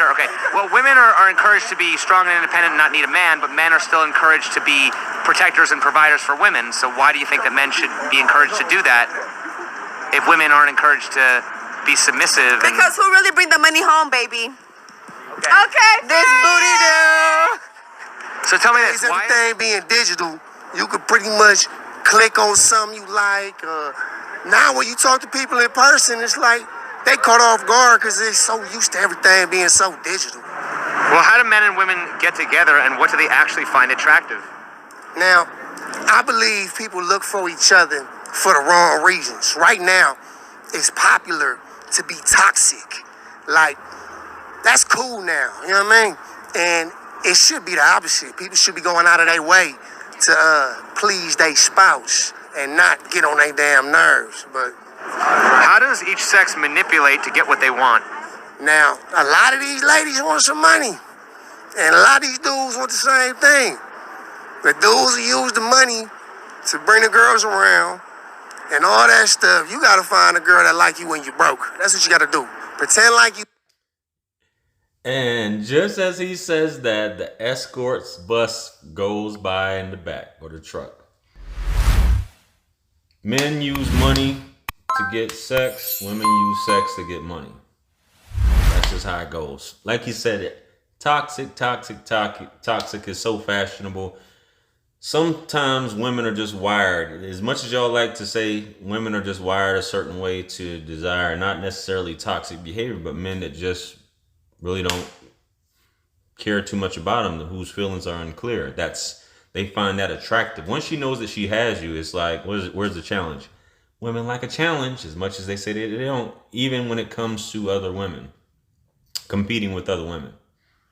Sure, okay. Well, women are encouraged to be strong and independent and not need a man, but men are still encouraged to be protectors and providers for women. So why do you think that men should be encouraged to do that if women aren't encouraged to be submissive? Because who really bring the money home, baby? Okay. This booty do. So tell me this, why? Everything being digital, you could pretty much click on something you like. Now when you talk to people in person, it's like they caught off guard because they're so used to everything being so digital. Well, how do men and women get together, and what do they actually find attractive? Now, I believe people look for each other for the wrong reasons. Right now, it's popular to be toxic. Like, that's cool now, you know what I mean? And it should be the opposite. People should be going out of their way to please their spouse and not get on their damn nerves. But how does each sex manipulate to get what they want? now, a lot of these ladies want some money, and a lot of these dudes want the same thing. The dudes will use the money to bring the girls around and all that stuff. You gotta find a girl that like you when you're broke. That's what you gotta do. Pretend like you. And just as he says that, the escort's bus goes by in the back, or the truck. Men use money to get sex. Women use sex to get money. That's just how it goes. Like he said, toxic is so fashionable. Sometimes women are just wired. As much as y'all like to say women are just wired a certain way to desire not necessarily toxic behavior, but men that just really don't care too much about them, whose feelings are unclear. They find that attractive. Once she knows that she has you, it's like, where's the challenge? Women like a challenge as much as they say they don't, even when it comes to other women, competing with other women.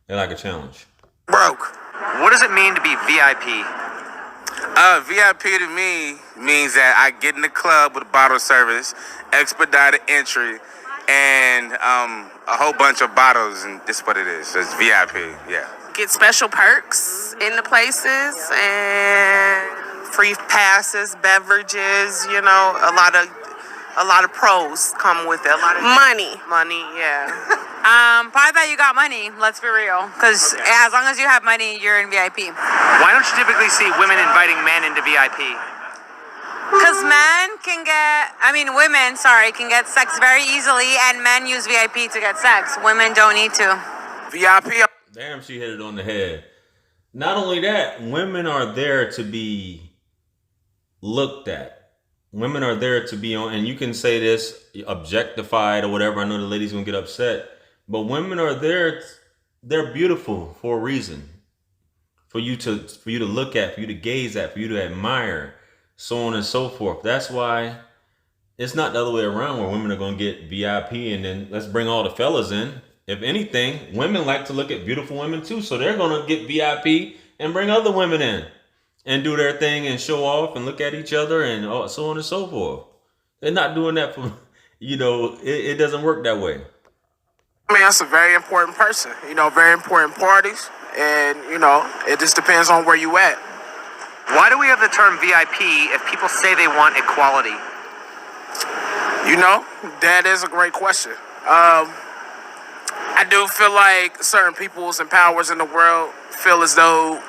They like a challenge. Broke. What does it mean to be VIP? VIP to me means that I get in the club with a bottle service, expedited entry, and a whole bunch of bottles, and this is what it is. It's VIP, yeah. Get special perks in the places and free passes, beverages, you know, a lot of pros come with it. A lot of money, yeah. Probably that you got money, let's be real. Because as long as you have money, you're in VIP. Why don't you typically see women inviting men into VIP? Because women can get sex very easily, and men use VIP to get sex. Women don't need to. VIP. Damn, she hit it on the head. Not only that, women are there to be looked at. Women are there to be on, and you can say this, objectified or whatever. I know the ladies gonna get upset, but women are there. They're beautiful for a reason. For you to look at, for you to gaze at, for you to admire, so on and so forth. That's why it's not the other way around where women are gonna get VIP and then let's bring all the fellas in. If anything, women like to look at beautiful women too, so they're gonna get VIP and bring other women in and do their thing and show off and look at each other and so on and so forth. They're not doing that for, it doesn't work that way. I mean, that's a very important person, very important parties, and, it just depends on where you at. Why do we have the term VIP if people say they want equality? That is a great question. I do feel like certain peoples and powers in the world feel as though,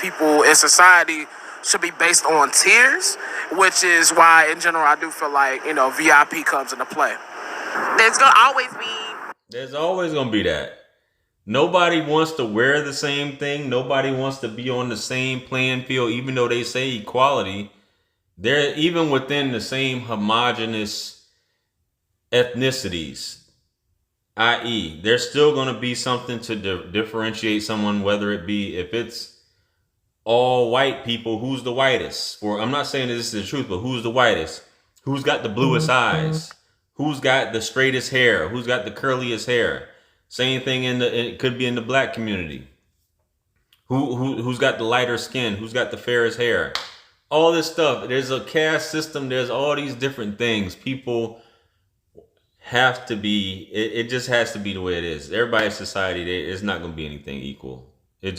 people in society should be based on tiers, which is why, in general, I do feel like, VIP comes into play. There's going to always be. There's always going to be that. Nobody wants to wear the same thing. Nobody wants to be on the same playing field, even though they say equality. They're even within the same homogenous ethnicities. I.e., there's still going to be something to differentiate someone, whether it be if it's all white people, who's the whitest? Or I'm not saying that this is the truth, but who's the whitest? Who's got the bluest eyes? Who's got the straightest hair? Who's got the curliest hair? Same thing it could be in the black community. Who's got the lighter skin? Who's got the fairest hair? All this stuff. There's a caste system. There's all these different things. People have to be, it just has to be the way it is. Everybody's society, it's not going to be anything equal. There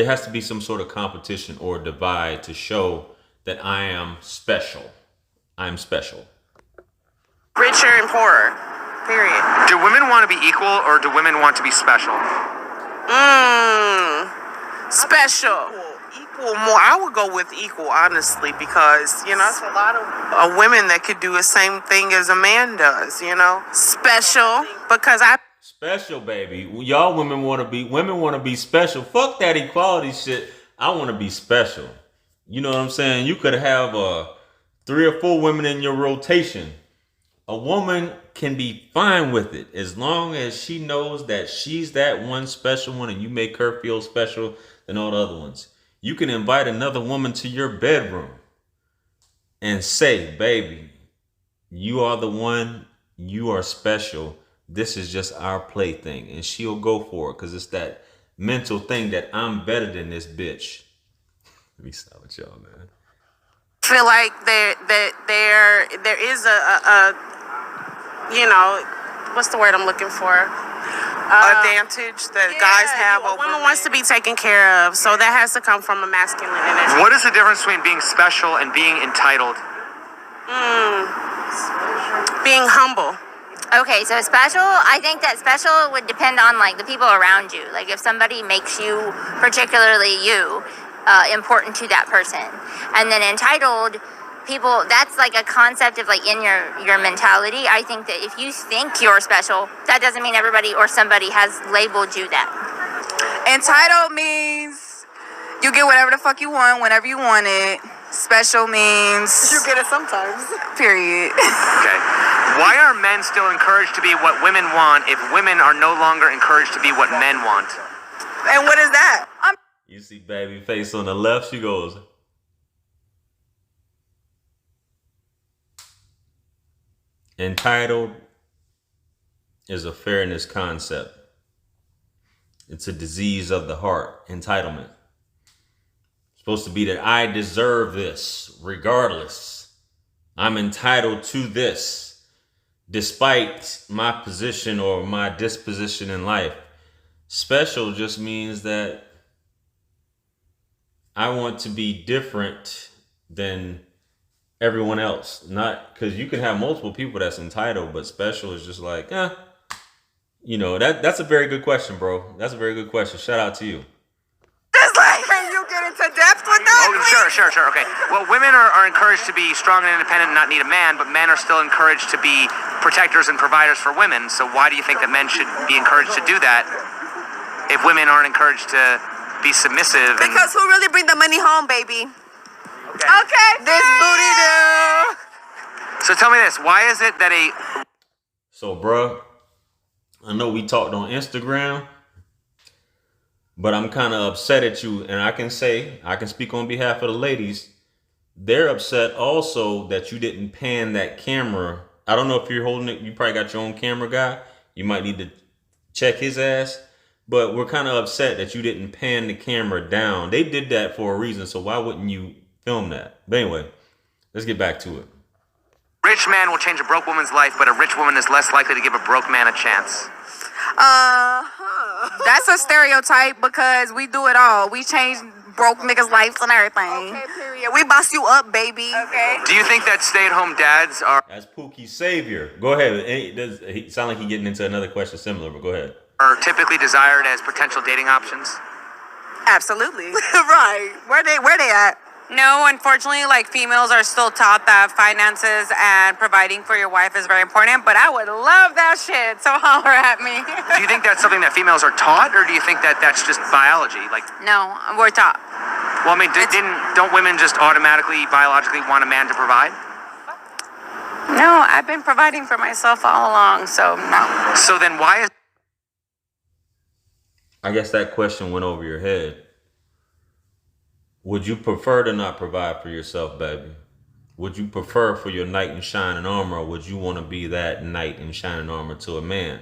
has to be some sort of competition or divide to show that I am special. I'm special. Richer and poorer. Period. Do women want to be equal or do women want to be special? Special. Equal more. I would go with equal, honestly, because, you know, it's a lot of women that could do the same thing as a man does, you know? Special, because Special, baby. Y'all women want to be special. Fuck that equality shit. I want to be special. You know what I'm saying? You could have 3 or 4 women in your rotation. A woman can be fine with it as long as she knows that she's that one special one and you make her feel special than all the other ones. You can invite another woman to your bedroom and say, baby, you are the one, you are special. This is just our plaything. And she'll go for it because it's that mental thing that I'm better than this bitch. Let me stop with y'all, man. feel like there is a you know, what's the word I'm looking for? Advantage that guys have over women wants to be taken care of, so that has to come from a masculine energy. What is the difference between being special and being entitled? Being humble. Okay, so special, I think that special would depend on like the people around you. Like if somebody makes you, particularly you, important to that person. And then entitled, people, that's like a concept of like in your mentality. I think that if you think you're special, that doesn't mean everybody or somebody has labeled you that. Entitled means you get whatever the fuck you want whenever you want it. Special means You get it sometimes. period. Okay. Why are men still encouraged to be what women want if women are no longer encouraged to be what men want? And what is that? You see baby face on the left, she goes, entitled is a fairness concept. It's a disease of the heart, entitlement. It's supposed to be that I deserve this regardless. I'm entitled to this despite my position or my disposition in life. Special just means that I want to be different than everyone else. Not because you can have multiple people that's entitled, but special is just like, you know, that's a very good question, bro. That's a very good question. Shout out to you. Just like, can you get into depth with that? Oh, sure. Okay. Well, women are encouraged to be strong and independent and not need a man, but men are still encouraged to be protectors and providers for women. So why do you think that men should be encouraged to do that if women aren't encouraged to be submissive? Because who really bring the money home, baby? Okay. This booty do. So tell me this. Why is it that So, bruh, I know we talked on Instagram, but I'm kind of upset at you. And I can speak on behalf of the ladies. They're upset also that you didn't pan that camera. I don't know if you're holding it. You probably got your own camera guy. You might need to check his ass. But we're kind of upset that you didn't pan the camera down. They did that for a reason. So why wouldn't you film that? But anyway, let's get back to it. rich man will change a broke woman's life, but a rich woman is less likely to give a broke man a chance? That's a stereotype because we do it all. We change broke niggas' lives and everything. Okay, period. We bust you up, baby. Okay. Do you think that stay-at-home dads are That's Pookie's savior. Go ahead. He sound like he's getting into another question similar, but go ahead. typically desired as potential dating options? Absolutely. Right. Where they at? No, unfortunately, like females are still taught that finances and providing for your wife is very important, but I would love that shit, so holler at me. Do you think that's something that females are taught, or do you think that that's just biology? Like, No, we're taught. well, I mean, don't women just automatically, biologically want a man to provide? No, I've been providing for myself all along, so no. So then why is I guess that question went over your head. Would you prefer to not provide for yourself, baby? Would you prefer for your knight in shining armor, or would you want to be that knight in shining armor to a man?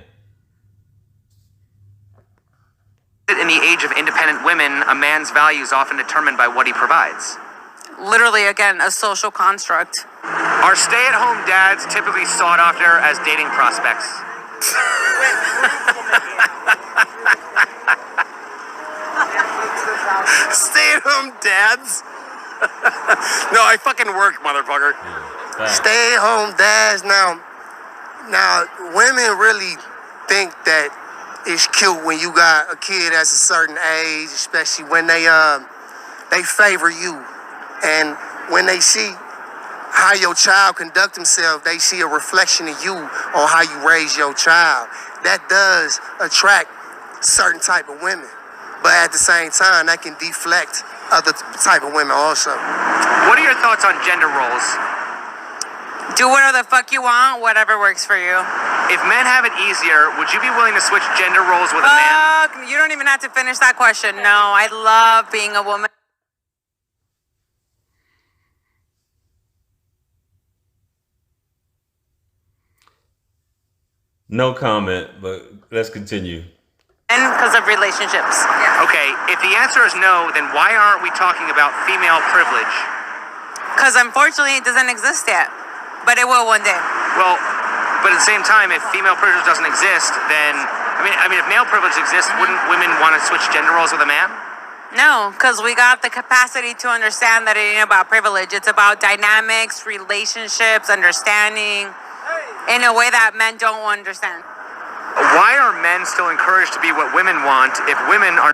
in the age of independent women, a man's value is often determined by what he provides? Literally, again, a social construct. Are stay-at-home dads typically sought after as dating prospects? Stay-at-home dads. No, I fucking work, motherfucker. Yeah, Stay-at-home dads. Now, Now, women really think that it's cute when you got a kid that's a certain age, especially when they favor you, and when they see how your child conduct himself, they see a reflection of you on how you raise your child. That does attract certain type of women, but at the same time, that can deflect other type of women also. What are your thoughts on gender roles? Do whatever the fuck you want, whatever works for you. If men have it easier, would you be willing to switch gender roles with a man? Fuck, you don't even have to finish that question. No, I love being a woman. No comment, but let's continue. And because of relationships. Yeah. Okay, if the answer is no, then why aren't we talking about female privilege? Because unfortunately it doesn't exist yet. But it will one day. Well, but at the same time, if female privilege doesn't exist, then I mean, if male privilege exists, wouldn't women want to switch gender roles with a man? No, because we got the capacity to understand that it ain't about privilege. It's about dynamics, relationships, understanding in a way that men don't understand. Why are men still encouraged to be what women want if women are...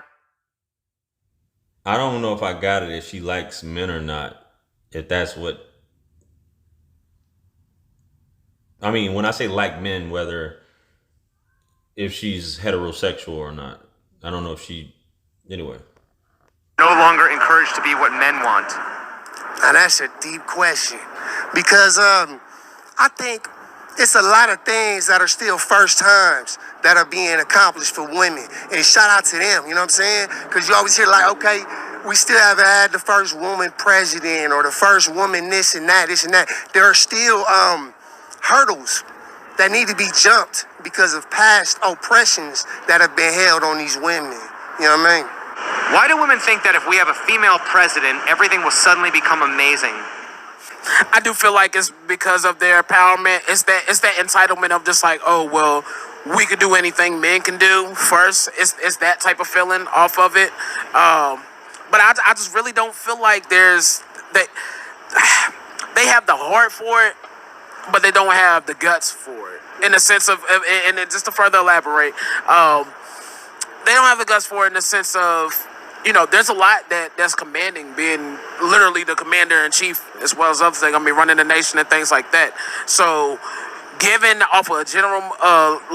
I don't know if I got it, if she likes men or not. If that's what... I mean, when I say like men, whether if she's heterosexual or not. I don't know if she... Anyway. No longer encouraged to be what men want. Now that's a deep question, because I think it's a lot of things that are still first times that are being accomplished for women, and shout out to them. You know what I'm saying? Because you always hear like, okay, we still haven't had the first woman president or the first woman this and that. There are still hurdles that need to be jumped because of past oppressions that have been held on these women. You know what I mean? Why do women think that if we have a female president, everything will suddenly become amazing? I do feel like it's because of their empowerment. It's that entitlement of just like, oh well, we could do anything men can do first. It's that type of feeling off of it. But I just really don't feel like there's that they have the heart for it, but they don't have the guts for it. In the sense of, and just to further elaborate, they don't have the guts for it in the sense of, you know, there's a lot that's commanding, being literally the commander-in-chief as well as other things. I mean, running the nation and things like that. So, given off of a general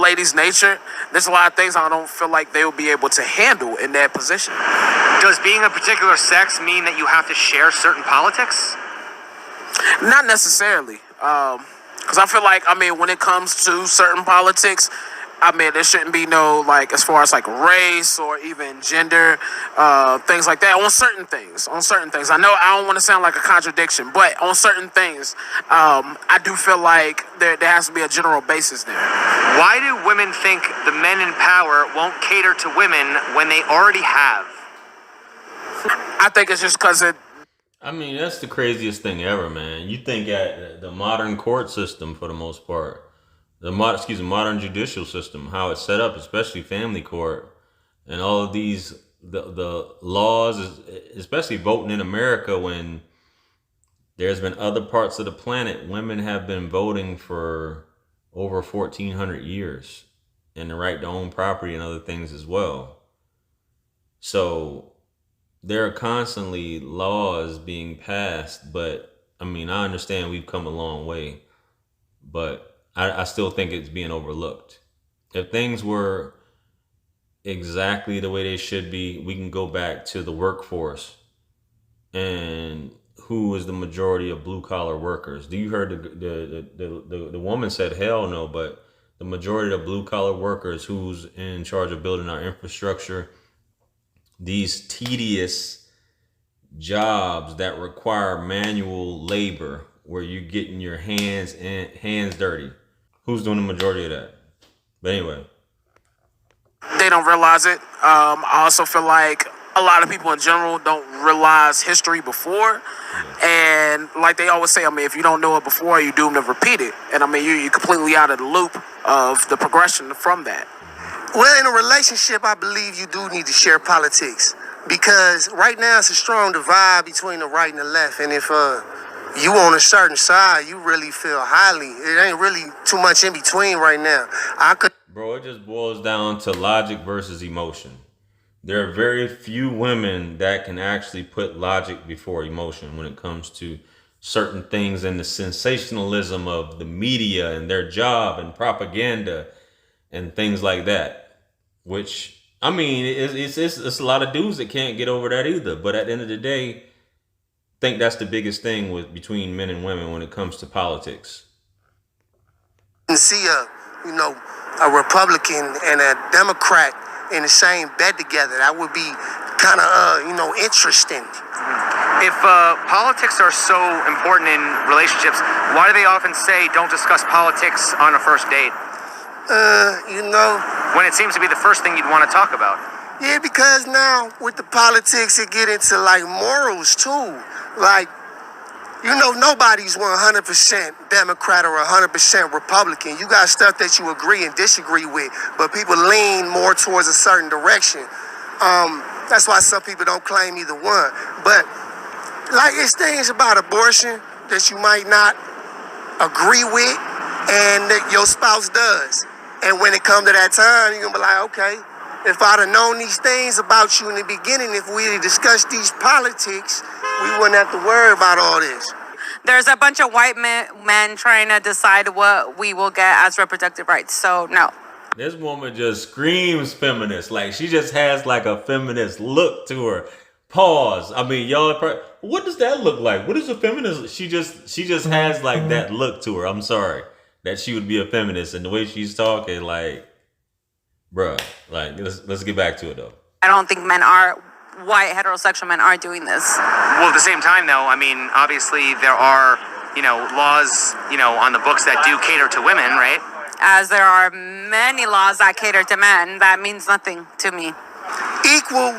lady's nature, there's a lot of things I don't feel like they will be able to handle in that position. Does being a particular sex mean that you have to share certain politics? Not necessarily. Because I feel like, I mean, when it comes to certain politics, I mean, there shouldn't be no, like, as far as, like, race or even gender, things like that. On certain things. I know I don't want to sound like a contradiction, but on certain things, I do feel like there has to be a general basis there. Why do women think the men in power won't cater to women when they already have? I think it's just because I mean, that's the craziest thing ever, man. You think at the modern court system, for the most part, the modern judicial system, how it's set up, especially family court, and all of these the laws, especially voting in America, when there's been other parts of the planet, women have been voting for over 1,400 years, and the right to own property and other things as well. So there are constantly laws being passed, but I mean, I understand we've come a long way, but I still think it's being overlooked. If things were exactly the way they should be, we can go back to the workforce and who is the majority of blue collar workers. You heard the woman said hell no, but the majority of blue collar workers who's in charge of building our infrastructure, these tedious jobs that require manual labor where you're getting your hands dirty. Who's doing the majority of that? But anyway. they don't realize it. I also feel like a lot of people in general don't realize history before. And like they always say, I mean, if you don't know it before, you're doomed to repeat it. And I mean, you're completely out of the loop of the progression from that. Well, in a relationship, I believe you do need to share politics, because right now it's a strong divide between the right and the left. And if you on a certain side, you really feel highly. It ain't really too much in between right now. Bro, it just boils down to logic versus emotion. There are very few women that can actually put logic before emotion when it comes to certain things and the sensationalism of the media and their job and propaganda and things like that. Which, I mean, it's a lot of dudes that can't get over that either. But at the end of the day, I think that's the biggest thing between men and women when it comes to politics. See a Republican and a Democrat in the same bed together. That would be kind of interesting. If politics are so important in relationships, why do they often say don't discuss politics on a first date? When it seems to be the first thing you'd want to talk about. Yeah, because now with the politics, it get into like morals too. Like, nobody's 100% Democrat or 100% Republican. You got stuff that you agree and disagree with, but people lean more towards a certain direction. That's why some people don't claim either one. But like, it's things about abortion that you might not agree with and that your spouse does. And when it comes to that time, you're gonna be like, okay, if I'd have known these things about you in the beginning, if we had discussed these politics, we wouldn't have to worry about all this. There's a bunch of white men trying to decide what we will get as reproductive rights. So, no. This woman just screams feminist. Like, she just has like a feminist look to her. Pause. I mean, y'all, what does that look like? What is a feminist? She just has like that look to her. I'm sorry that she would be a feminist, and the way she's talking, like, bruh, like, let's get back to it though. I don't think white heterosexual men are doing this. Well, at the same time, though, I mean, obviously there are, laws, on the books that do cater to women, right? As there are many laws that cater to men, that means nothing to me. Equal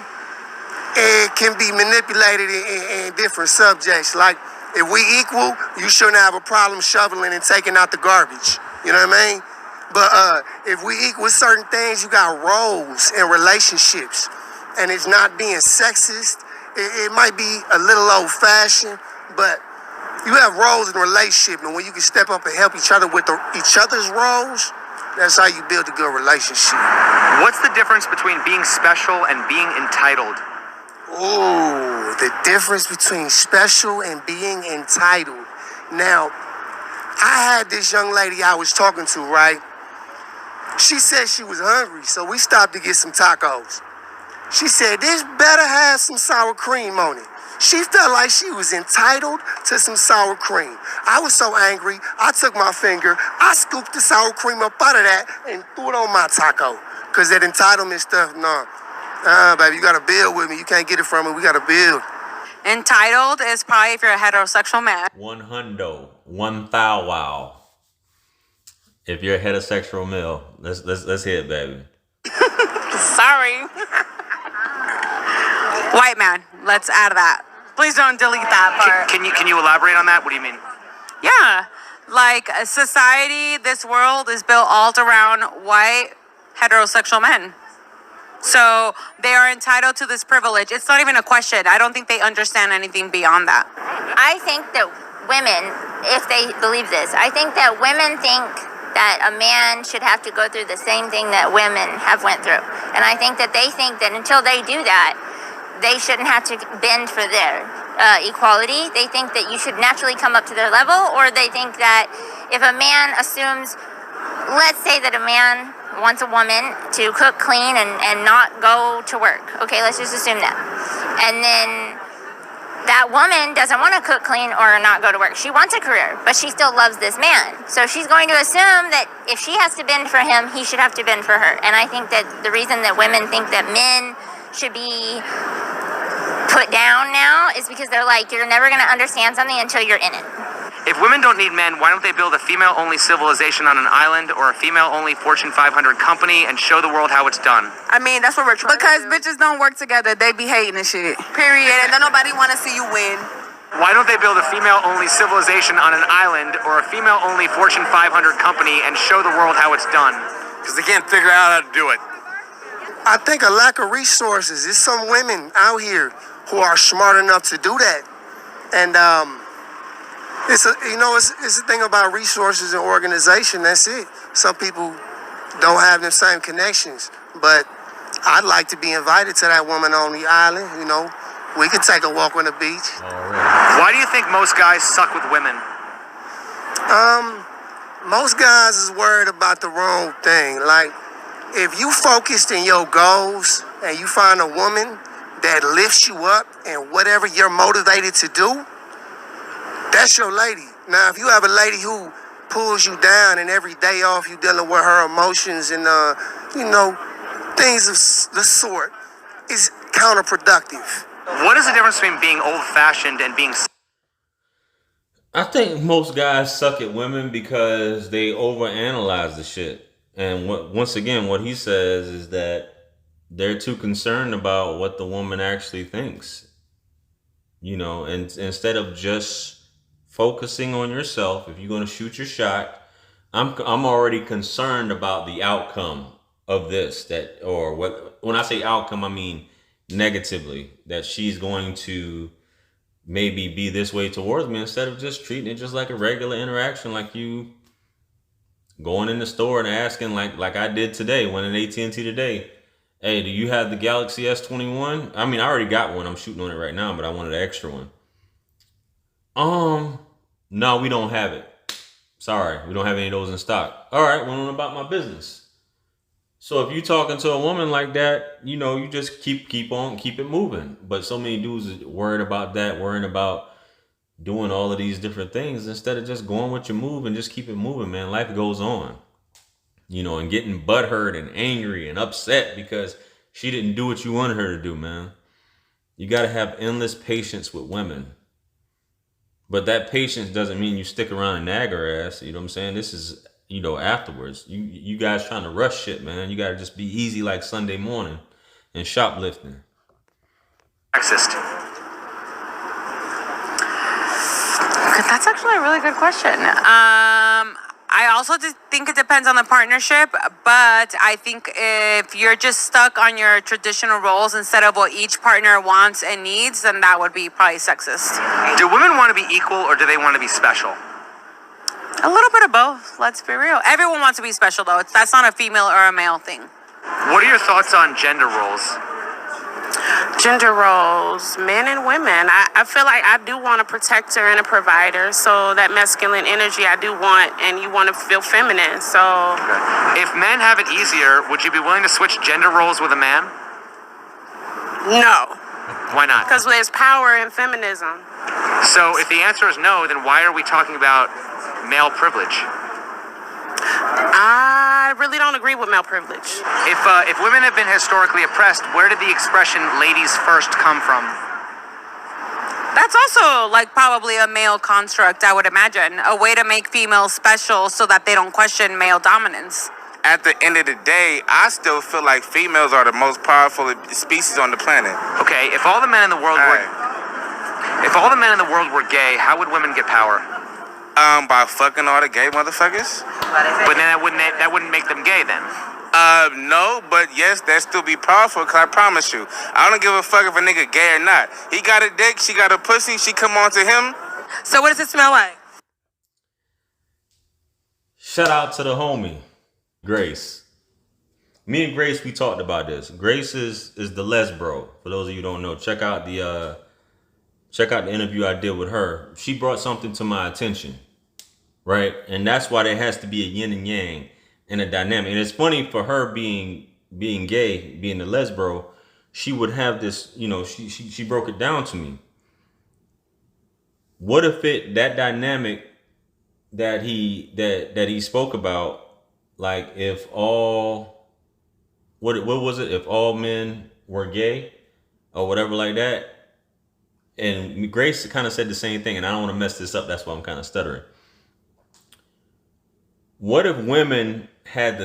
can be manipulated in different subjects. Like, if we equal, you shouldn't have a problem shoveling and taking out the garbage. You know what I mean? But if we equal certain things, you got roles in relationships. And it's not being sexist. It might be a little old-fashioned, but you have roles in a relationship, and when you can step up and help each other with each other's roles, that's how you build a good relationship. What's the difference between being special and being entitled? Ooh, the difference between special and being entitled. Now, I had this young lady I was talking to, right? She said she was hungry, so we stopped to get some tacos. She said, this better have some sour cream on it. She felt like she was entitled to some sour cream. I was so angry, I took my finger, I scooped the sour cream up out of that and threw it on my taco. Because that entitlement stuff, baby, you got to build with me. You can't get it from me. We got to build. Entitled is probably if you're a heterosexual man. $100, $1,000. If you're a heterosexual male, let's hear it, baby. Sorry. White man, let's add that. Please don't delete that part. Can you elaborate on that? What do you mean? Yeah, like society, this world is built all around white heterosexual men. So they are entitled to this privilege. It's not even a question. I don't think they understand anything beyond that. I think that women, if they believe this, I think that women think that a man should have to go through the same thing that women have went through. And I think that they think that until they do that, they shouldn't have to bend for their equality. They think that you should naturally come up to their level, or they think that if a man assumes, let's say that a man wants a woman to cook, clean, and not go to work. Okay, let's just assume that. And then that woman doesn't want to cook, clean, or not go to work. She wants a career, but she still loves this man. So she's going to assume that if she has to bend for him, he should have to bend for her. And I think that the reason that women think that men should be put down now is because they're like, you're never going to understand something until you're in it. If women don't need men, why don't they build a female-only civilization on an island or a female-only Fortune 500 company and show the world how it's done? I mean, that's what we're trying because to do. Bitches don't work together. They be hating and shit. Period. And then nobody want to see you win. Why don't they build a female-only civilization on an island or a female-only Fortune 500 company and show the world how it's done? Because they can't figure out how to do it. I think a lack of resources. There's some women out here who are smart enough to do that. And It's a thing about resources and organization. That's it. Some people don't have the same connections, but I'd like to be invited to that woman on the island. We could take a walk on the beach. Why do you think most guys suck with women? Most guys is worried about the wrong thing. Like, if you focused in your goals and you find a woman that lifts you up and whatever you're motivated to do, that's your lady. Now, if you have a lady who pulls you down and every day off you dealing with her emotions and, things of the sort, it's counterproductive. What is the difference between being old-fashioned and being... I think most guys suck at women because they overanalyze the shit. And once again, what he says is that they're too concerned about what the woman actually thinks. And instead of just focusing on yourself, if you're going to shoot your shot, I'm already concerned about the outcome of this. When I say outcome, I mean negatively, that she's going to maybe be this way towards me, instead of just treating it just like a regular interaction, like you going in the store and asking, like I did today, went in AT&T today, hey, do you have the Galaxy S21? I mean, I already got one. I'm shooting on it right now, but I wanted an extra one. No, we don't have it. Sorry, we don't have any of those in stock. All right, went on about my business. So if you're talking to a woman like that, you just keep it moving. But so many dudes are worried about that, worrying about doing all of these different things instead of just going with your move and just keep it moving, man. Life goes on, and getting butthurt and angry and upset because she didn't do what you wanted her to do, man. You got to have endless patience with women. But that patience doesn't mean you stick around and nag her ass. You know what I'm saying? This is, afterwards. You guys trying to rush shit, man. You got to just be easy like Sunday morning and shoplifting. Sexist. That's actually a really good question. I also think it depends on the partnership, but I think if you're just stuck on your traditional roles instead of what each partner wants and needs, then that would be probably sexist. Do women want to be equal or do they want to be special? A little bit of both, let's be real. Everyone wants to be special, though. That's not a female or a male thing. What are your thoughts on gender roles? Gender roles, men and women. I feel like I do want a protector and a provider. So that masculine energy I do want, and you want to feel feminine. So if men have it easier, would you be willing to switch gender roles with a man? No. Why not? Because there's power in feminism. So if the answer is no, then why are we talking about male privilege? I really don't agree with male privilege. If women have been historically oppressed, where did the expression "ladies first" come from? That's also probably a male construct, I would imagine. A way to make females special so that they don't question male dominance. At the end of the day, I still feel like females are the most powerful species on the planet. Okay, if all the men in the world were gay, how would women get power? By fucking all the gay motherfuckers. But then that wouldn't make them gay then. No, but yes, that still be powerful, cause I promise you, I don't give a fuck if a nigga gay or not. He got a dick, she got a pussy, she come on to him. So what does it smell like? Shout out to the homie, Grace. Me and Grace, we talked about this. Grace is the lesbro. For those of you who don't know, check out the interview I did with her. She brought something to my attention, right? And that's why there has to be a yin and yang in a dynamic. And it's funny, for her being gay, being the lesbro, she would have this, she broke it down to me. What if that dynamic that he spoke about, like if all, what was it? If all men were gay or whatever like that. And Grace kind of said the same thing, and I don't want to mess this up. That's why I'm kind of stuttering. What if women had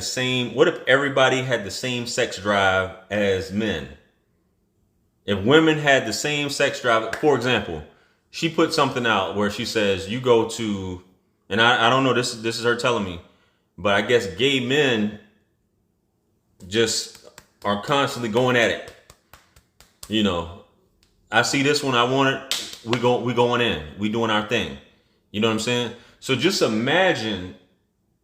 what if everybody had the same sex drive as men? If women had the same sex drive, for example, she put something out where she says, you go to, and I don't know, this is her telling me, but I guess gay men just are constantly going at it. I see this one, I want it, we going in, we doing our thing. You know what I'm saying? So just imagine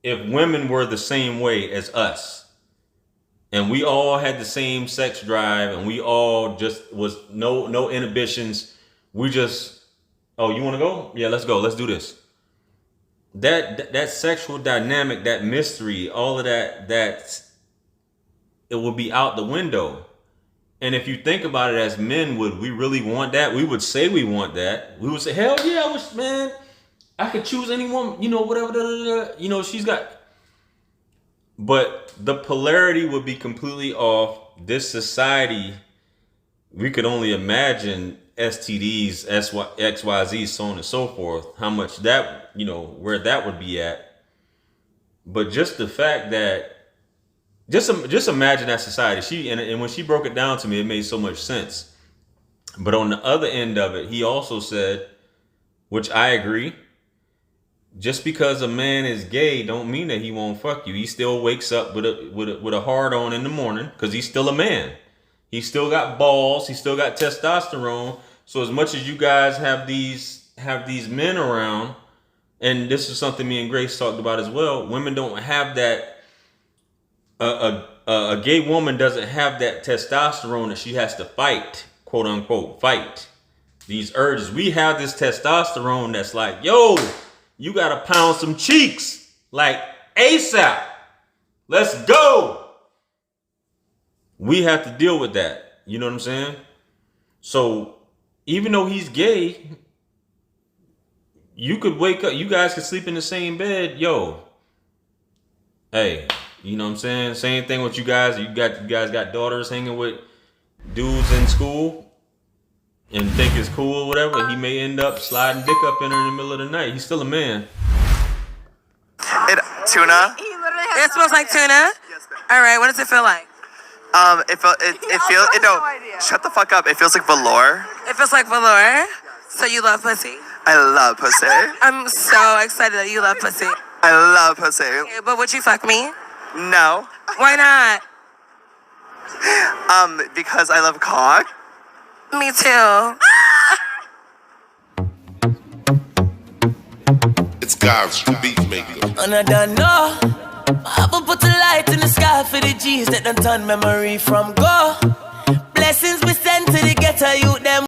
if women were the same way as us, and we all had the same sex drive, and we all just was no inhibitions. We just, oh, you want to go? Yeah, let's go. Let's do this. That sexual dynamic, that mystery, all of that it will be out the window. And if you think about it, as men, would we really want that? We would say we want that. We would say, hell yeah, I wish, man, I could choose any woman, you know, whatever, you know, she's got. But the polarity would be completely off. This society, we could only imagine STDs, XYZ, so on and so forth, how much that, you know, where that would be at. But just the fact that, just imagine that society. And when she broke it down to me, it made so much sense. But on the other end of it, he also said, which I agree, just because a man is gay don't mean that he won't fuck you. He still wakes up with a hard on in the morning because he's still a man. He still got balls. He still got testosterone. So as much as you guys have these men around, and this is something me and Grace talked about as well, women don't have that. A gay woman doesn't have that testosterone that she has to fight, quote unquote, fight these urges. We have this testosterone that's like, yo, you gotta pound some cheeks like ASAP. Let's go. We have to deal with that. You know what I'm saying? So even though he's gay, you could wake up, you guys could sleep in the same bed. Yo, hey, you know what I'm saying? Same thing with you guys. You guys got daughters hanging with dudes in school and think it's cool or whatever. He may end up sliding dick up in her in the middle of the night. He's still a man. Tuna? It smells like tuna? All right, what does it feel like? It feels, no, shut the fuck up. It feels like velour. It feels like velour. So you love pussy? I love pussy. I'm so excited that you love pussy. I love pussy. Okay, but would you fuck me? No. Why not? Because I love cock. Me too. It's God's beat maker. And I don't know. I will put a light in the sky for the G's that done turn memory from go. Blessings we send to the ghetto youth them.